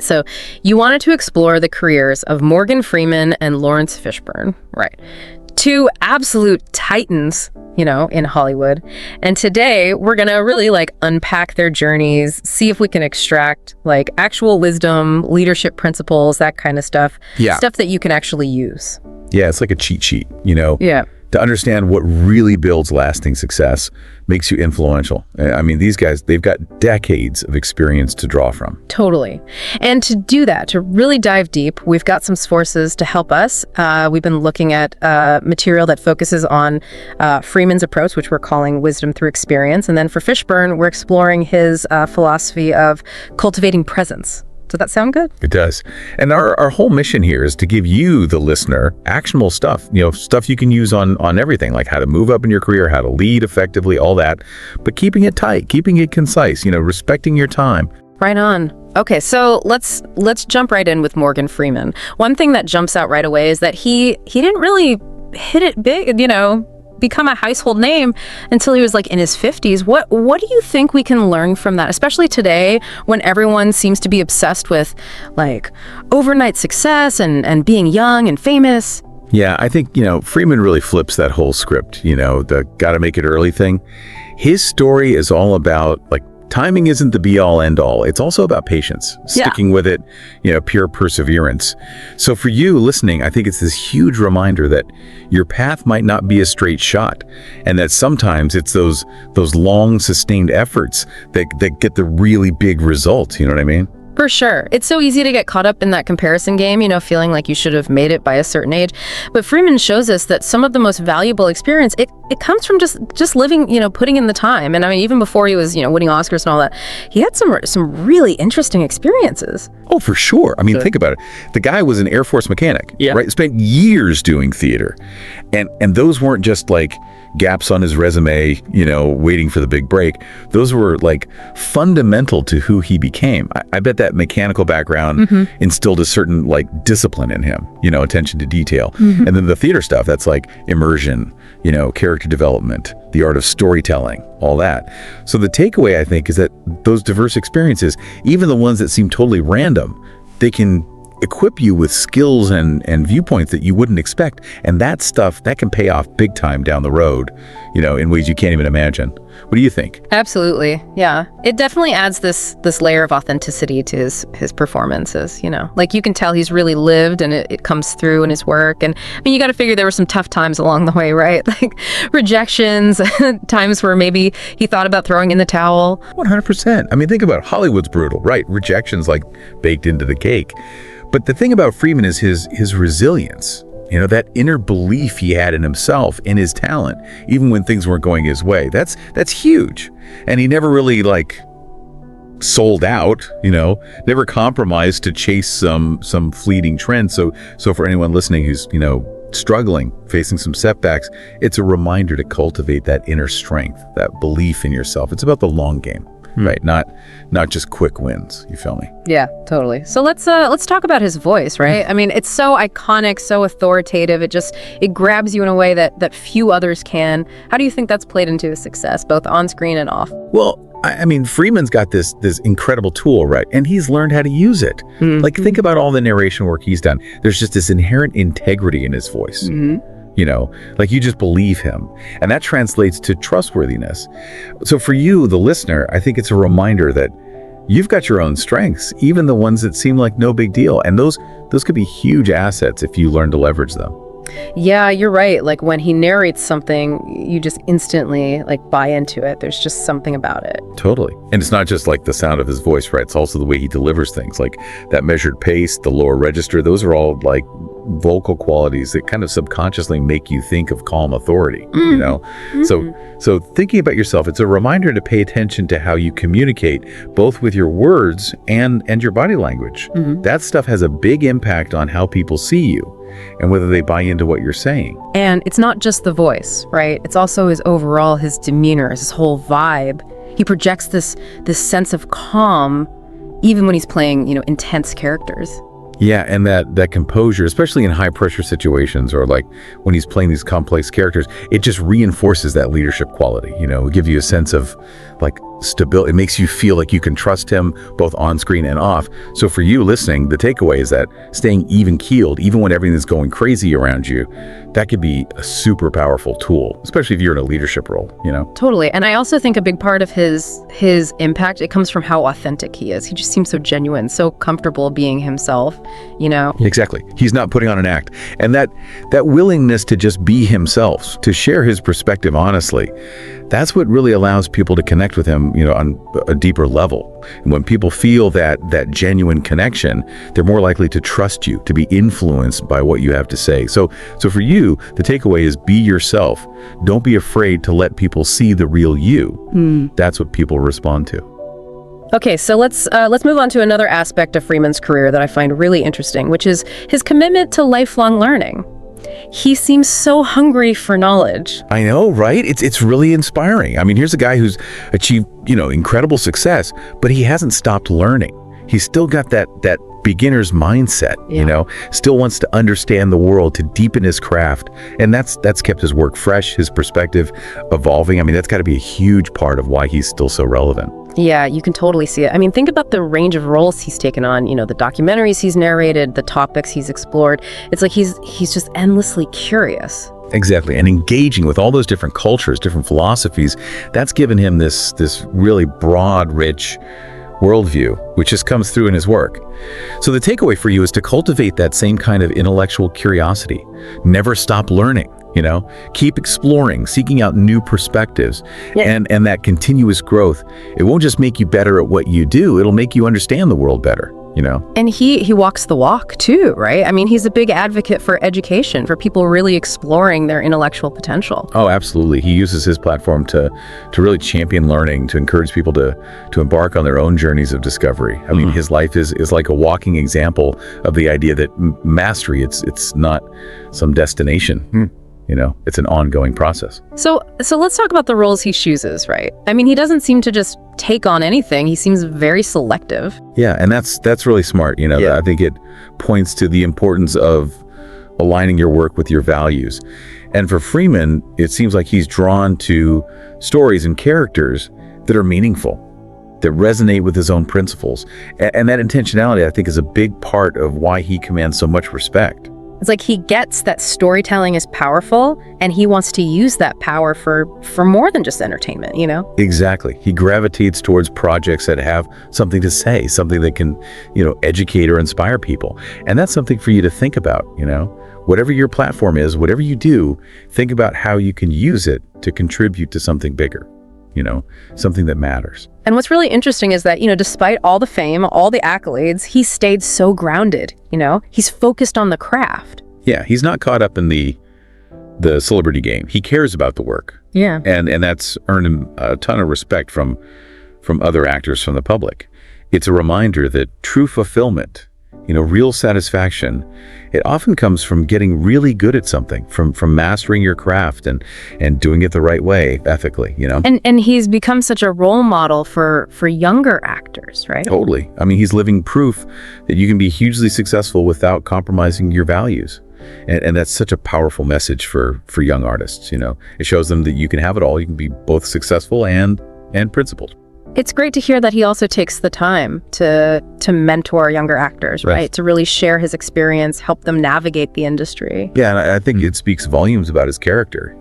right? So you wanted to explore the careers of Morgan Freeman and Laurence Fishburne, right? Two absolute titans, in Hollywood. And today we're going to really unpack their journeys, see if we can extract actual wisdom, leadership principles, that kind of stuff. Yeah. Stuff that you can actually use. Yeah, it's like a cheat sheet, Yeah. To understand what really builds lasting success, makes you influential. I mean, these guys, they've got decades of experience to draw from. Totally. And to do that, to really dive deep, we've got some sources to help us. We've been looking at material that focuses on Freeman's approach, which we're calling wisdom through experience. And then for Fishburne, we're exploring his philosophy of cultivating presence. Does that sound good? It does. And our whole mission here is to give you, the listener, actionable stuff, stuff you can use on everything, like how to move up in your career, how to lead effectively, all that, but keeping it tight, keeping it concise, respecting your time. Right on. Okay, so let's jump right in with Morgan Freeman. One thing that jumps out right away is that he didn't really hit it big, become a household name until he was in his 50s. What do you think we can learn from that, especially today when everyone seems to be obsessed with overnight success and being young and famous? Yeah, I think, Freeman really flips that whole script, the gotta make it early thing. His story is all about timing isn't the be-all, end-all. It's also about patience, sticking with it, pure perseverance. So for you listening, I think it's this huge reminder that your path might not be a straight shot, and that sometimes it's those long, sustained efforts that get the really big results. You know what I mean? For sure. It's so easy to get caught up in that comparison game, feeling like you should have made it by a certain age. But Freeman shows us that some of the most valuable experience, it comes from just living, putting in the time. And I mean, even before he was, winning Oscars and all that, he had some really interesting experiences. Oh, for sure. I mean, think about it. The guy was an Air Force mechanic, right? Spent years doing theater. And those weren't just gaps on his resume, waiting for the big break. Those were fundamental to who he became. I bet that mechanical background instilled a certain discipline in him, attention to detail. And then the theater stuff, that's immersion, character development, the art of storytelling, all that. So the takeaway, I think, is that those diverse experiences, even the ones that seem totally random, they can equip you with skills and viewpoints that you wouldn't expect. And that stuff, that can pay off big time down the road, in ways you can't even imagine. What do you think? Absolutely. Yeah. It definitely adds this layer of authenticity to his performances, you can tell he's really lived, and it comes through in his work. And I mean, you got to figure there were some tough times along the way, right? Rejections, times where maybe he thought about throwing in the towel. 100%. I mean, think about it. Hollywood's brutal, right? Rejections baked into the cake. But the thing about Freeman is his resilience, that inner belief he had in himself, in his talent, even when things weren't going his way. That's huge. And he never really sold out, never compromised to chase some fleeting trend. So for anyone listening who's, struggling, facing some setbacks, it's a reminder to cultivate that inner strength, that belief in yourself. It's about the long game. Right, not just quick wins. You feel me? Yeah, totally. So let's talk about his voice, right? I mean, it's so iconic, so authoritative. It grabs you in a way that few others can. How do you think that's played into his success, both on screen and off? Well, I mean, Freeman's got this incredible tool, right? And he's learned how to use it. Think about all the narration work he's done. There's just this inherent integrity in his voice. You just believe him, and that translates to trustworthiness. So for you, the listener, I think it's a reminder that you've got your own strengths, even the ones that seem like no big deal, and those could be huge assets if you learn to leverage them. Yeah, you're right. When he narrates something, you just instantly buy into it. There's just something about it. Totally. And it's not just the sound of his voice, right? It's also the way he delivers things, that measured pace, the lower register. Those are all vocal qualities that kind of subconsciously make you think of calm authority, So thinking about yourself, it's a reminder to pay attention to how you communicate, both with your words and your body language. That stuff has a big impact on how people see you and whether they buy into what you're saying. And it's not just the voice, right? It's also his demeanor, his whole vibe. He projects this sense of calm, even when he's playing, intense characters. Yeah, and that composure, especially in high pressure situations, or when he's playing these complex characters, it just reinforces that leadership quality. It gives you a sense of stability. It makes you feel like you can trust him both on screen and off. So for you listening, the takeaway is that staying even keeled, even when everything is going crazy around you, that could be a super powerful tool, especially if you're in a leadership role, Totally. And I also think a big part of his impact, it comes from how authentic he is. He just seems so genuine, so comfortable being himself, Exactly. He's not putting on an act. And that willingness to just be himself, to share his perspective honestly, that's what really allows people to connect with him, on a deeper level. And when people feel that genuine connection, they're more likely to trust you, to be influenced by what you have to say. So for you, the takeaway is be yourself. Don't be afraid to let people see the real you. That's what people respond to. Okay, so let's move on to another aspect of Freeman's career that I find really interesting, which is his commitment to lifelong learning. He seems so hungry for knowledge. I know, right? It's really inspiring. I mean, here's a guy who's achieved, incredible success, but he hasn't stopped learning. He's still got that beginner's mindset, still wants to understand the world, to deepen his craft. And that's kept his work fresh, his perspective evolving. I mean, that's got to be a huge part of why he's still so relevant. Yeah, you can totally see it. I mean, think about the range of roles he's taken on, the documentaries he's narrated, the topics he's explored. It's like he's just endlessly curious. Exactly. And engaging with all those different cultures, different philosophies, that's given him this really broad, rich worldview, which just comes through in his work. So the takeaway for you is to cultivate that same kind of intellectual curiosity. Never stop learning, keep exploring, seeking out new perspectives. Yeah. And that continuous growth, it won't just make you better at what you do, it'll make you understand the world better. And he walks the walk too, right? I mean, he's a big advocate for education, for people really exploring their intellectual potential. Oh, absolutely. He uses his platform to really champion learning, to encourage people to embark on their own journeys of discovery. I mean, his life is like a walking example of the idea that mastery, it's not some destination. It's an ongoing process. So let's talk about the roles he chooses, right? I mean, he doesn't seem to just take on anything. He seems very selective. Yeah, and that's really smart. I think it points to the importance of aligning your work with your values. And for Freeman, it seems like he's drawn to stories and characters that are meaningful, that resonate with his own principles. And that intentionality, I think, is a big part of why he commands so much respect. It's like he gets that storytelling is powerful, and he wants to use that power for more than just entertainment, Exactly. He gravitates towards projects that have something to say, something that can, educate or inspire people. And that's something for you to think about, Whatever your platform is, whatever you do, think about how you can use it to contribute to something bigger, something that matters. And what's really interesting is that, despite all the fame, all the accolades, he stayed so grounded, He's focused on the craft. Yeah, he's not caught up in the celebrity game. He cares about the work. Yeah. And that's earned him a ton of respect from other actors, from the public. It's a reminder that true fulfillment, real satisfaction, it often comes from getting really good at something, from mastering your craft and doing it the right way, ethically, And he's become such a role model for younger actors, right? Totally. I mean, he's living proof that you can be hugely successful without compromising your values. And that's such a powerful message for young artists, It shows them that you can have it all. You can be both successful and principled. It's great to hear that he also takes the time to mentor younger actors, right? To really share his experience, help them navigate the industry. Yeah, and I think it speaks volumes about his character,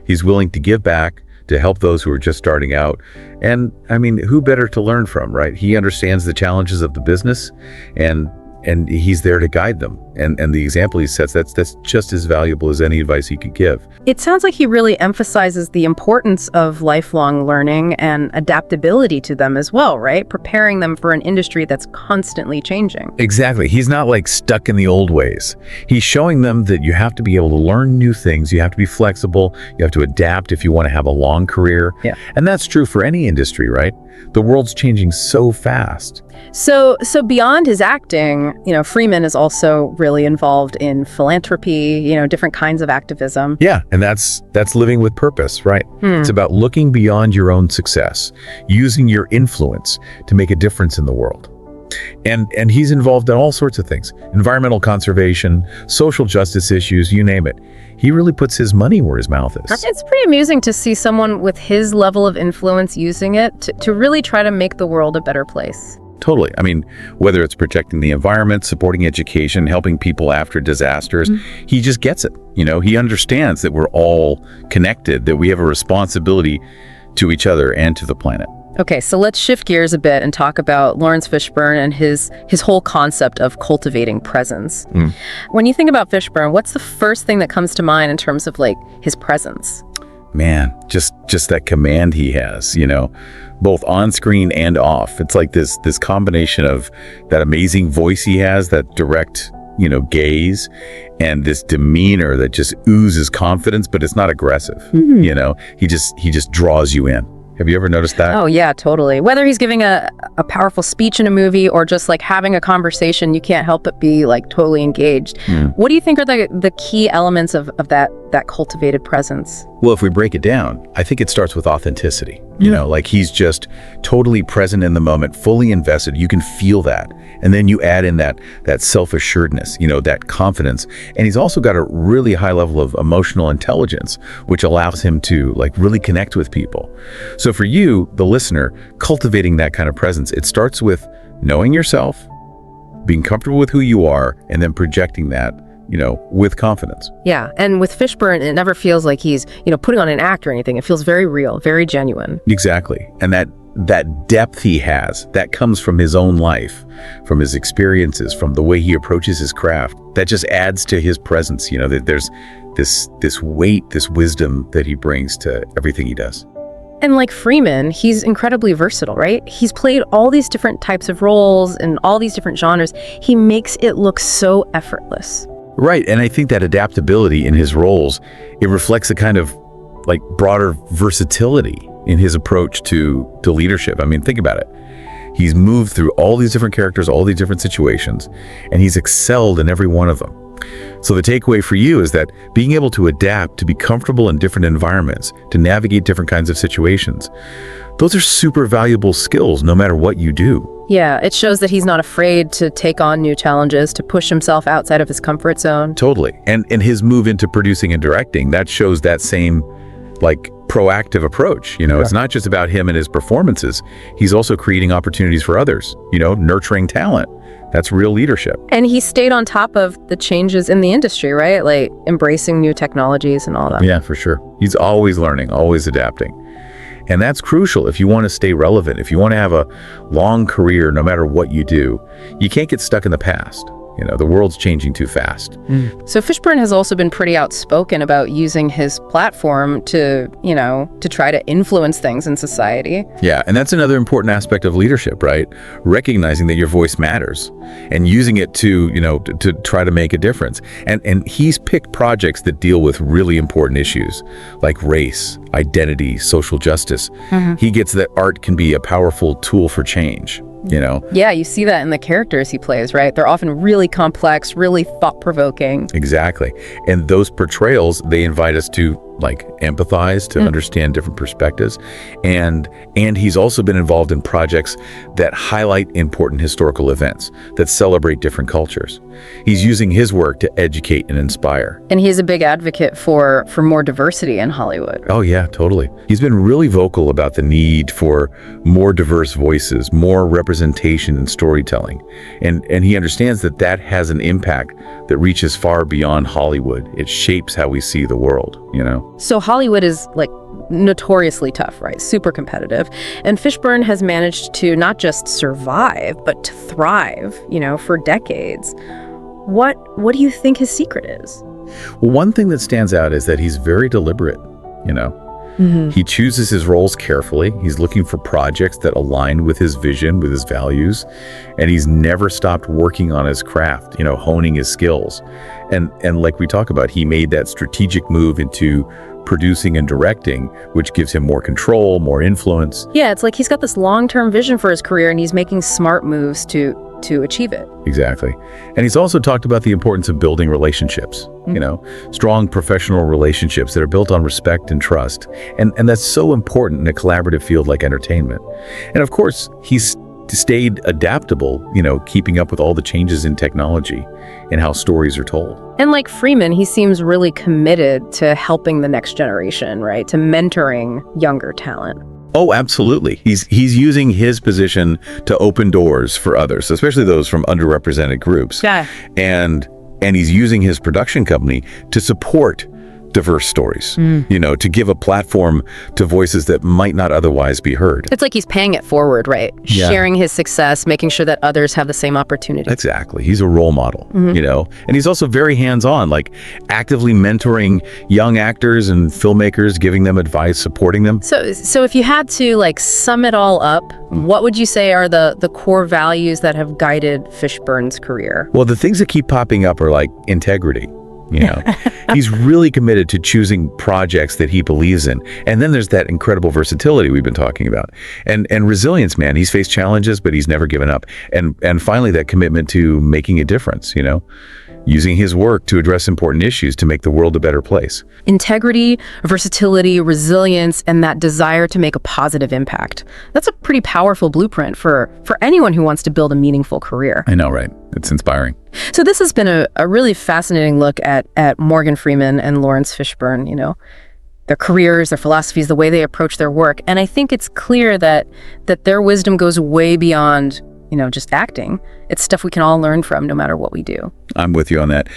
He's willing to give back, to help those who are just starting out. And I mean, who better to learn from, right? He understands the challenges of the business, and he's there to guide them. And the example he sets, that's just as valuable as any advice he could give. It sounds like he really emphasizes the importance of lifelong learning and adaptability to them as well, right? Preparing them for an industry that's constantly changing. Exactly. He's not like stuck in the old ways. He's showing them that you have to be able to learn new things. You have to be flexible. You have to adapt if you want to have a long career. Yeah. And that's true for any industry, right? The world's changing so fast. So beyond his acting, Freeman is also really involved in philanthropy, different kinds of activism. Yeah, and that's living with purpose, right? It's about looking beyond your own success, using your influence to make a difference in the world. And he's involved in all sorts of things. Environmental conservation, social justice issues, you name it. He really puts his money where his mouth is. It's pretty amusing to see someone with his level of influence using it to really try to make the world a better place. Totally. I mean, whether it's protecting the environment, supporting education, helping people after disasters, he just gets it. He understands that we're all connected, that we have a responsibility to each other and to the planet. Okay, so let's shift gears a bit and talk about Laurence Fishburne and his whole concept of cultivating presence. When you think about Fishburne, what's the first thing that comes to mind in terms of like his presence? Man, just that command he has, both on screen and off. It's like this combination of that amazing voice he has, that direct, gaze, and this demeanor that just oozes confidence, but it's not aggressive. He just draws you in. Have you ever noticed that? Oh, yeah, totally. Whether he's giving a powerful speech in a movie or just like having a conversation, you can't help but be like totally engaged. What do you think are the key elements of that cultivated presence? Well, if we break it down, I think it starts with authenticity. Like he's just totally present in the moment, fully invested. You can feel that. And then you add in that self-assuredness, that confidence. And he's also got a really high level of emotional intelligence, which allows him to like really connect with people. So for you, the listener, cultivating that kind of presence, it starts with knowing yourself, being comfortable with who you are, and then projecting that, with confidence. Yeah. And with Fishburne, it never feels like he's, putting on an act or anything. It feels very real, very genuine. Exactly. And that depth he has, that comes from his own life, from his experiences, from the way he approaches his craft. That just adds to his presence. That there's this weight, this wisdom that he brings to everything he does. And like Freeman, he's incredibly versatile, right? He's played all these different types of roles and all these different genres. He makes it look so effortless. Right. And I think that adaptability in his roles, it reflects a kind of like broader versatility in his approach to leadership. I mean, think about it. He's moved through all these different characters, all these different situations, and he's excelled in every one of them. So the takeaway for you is that being able to adapt, to be comfortable in different environments, to navigate different kinds of situations, those are super valuable skills no matter what you do. Yeah, it shows that he's not afraid to take on new challenges, to push himself outside of his comfort zone. Totally. And his move into producing and directing, that shows that same like proactive approach. It's not just about him and his performances. He's also creating opportunities for others, nurturing talent. That's real leadership. And he stayed on top of the changes in the industry, right? Like embracing new technologies and all that. Yeah, for sure. He's always learning, always adapting. And that's crucial if you want to stay relevant, if you want to have a long career, no matter what you do. You can't get stuck in the past. The world's changing too fast. So Fishburne has also been pretty outspoken about using his platform to try to influence things in society. Yeah, and that's another important aspect of leadership, right? Recognizing that your voice matters and using it to try to make a difference. And he's picked projects that deal with really important issues like race, identity, social justice. He gets that art can be a powerful tool for change. Yeah, you see that in the characters he plays, right? They're often really complex, really thought-provoking. Exactly. And those portrayals, they invite us to like empathize, to understand different perspectives. And he's also been involved in projects that highlight important historical events, that celebrate different cultures. He's using his work to educate and inspire. And he's a big advocate for more diversity in Hollywood. Oh yeah, totally. He's been really vocal about the need for more diverse voices, more representation in storytelling. And he understands that has an impact that reaches far beyond Hollywood. It shapes how we see the world, So Hollywood is like notoriously tough, right? Super competitive. And Fishburne has managed to not just survive, but to thrive, for decades. What do you think his secret is? Well, one thing that stands out is that he's very deliberate, He chooses his roles carefully. He's looking for projects that align with his vision, with his values, and he's never stopped working on his craft, honing his skills. And like we talk about, he made that strategic move into producing and directing, which gives him more control, more influence. Yeah, it's like he's got this long-term vision for his career and he's making smart moves to achieve it. Exactly. And he's also talked about the importance of building relationships, strong professional relationships that are built on respect and trust. And that's so important in a collaborative field like entertainment. And of course, he's stayed adaptable, keeping up with all the changes in technology and how stories are told. And like Freeman, he seems really committed to helping the next generation, right? To mentoring younger talent. Oh, absolutely. He's using his position to open doors for others, especially those from underrepresented groups. Yeah. And he's using his production company to support diverse stories, to give a platform to voices that might not otherwise be heard. It's like he's paying it forward, right? Yeah. Sharing his success, making sure that others have the same opportunity. Exactly. He's a role model, and he's also very hands-on, like actively mentoring young actors and filmmakers, giving them advice, supporting them. So if you had to like sum it all up, what would you say are the core values that have guided Fishburne's career? Well, the things that keep popping up are like integrity. He's really committed to choosing projects that he believes in. And then there's that incredible versatility we've been talking about. And resilience, man. He's faced challenges, but he's never given up. And finally, that commitment to making a difference, using his work to address important issues to make the world a better place. Integrity, versatility, resilience, and that desire to make a positive impact. That's a pretty powerful blueprint for anyone who wants to build a meaningful career. I know, right? It's inspiring. So this has been a really fascinating look at Morgan Freeman and Laurence Fishburne, their careers, their philosophies, the way they approach their work. And I think it's clear that their wisdom goes way beyond just acting. It's stuff we can all learn from no matter what we do. I'm with you on that.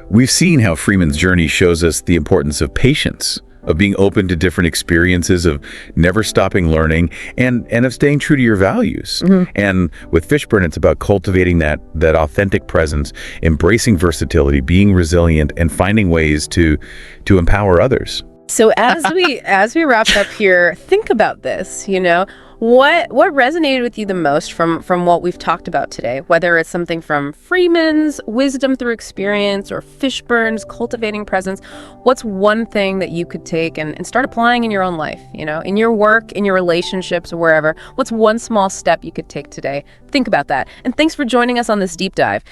We've seen how Freeman's journey shows us the importance of patience, of being open to different experiences, of never stopping learning, and of staying true to your values. And with Fishburne, it's about cultivating that authentic presence, embracing versatility, being resilient, and finding ways to empower others. So as we wrap up here, think about this, What resonated with you the most from what we've talked about today? Whether it's something from Freeman's wisdom through experience or Fishburne's cultivating presence, what's one thing that you could take and start applying in your own life, in your work, in your relationships, or wherever? What's one small step you could take today? Think about that. And thanks for joining us on this deep dive.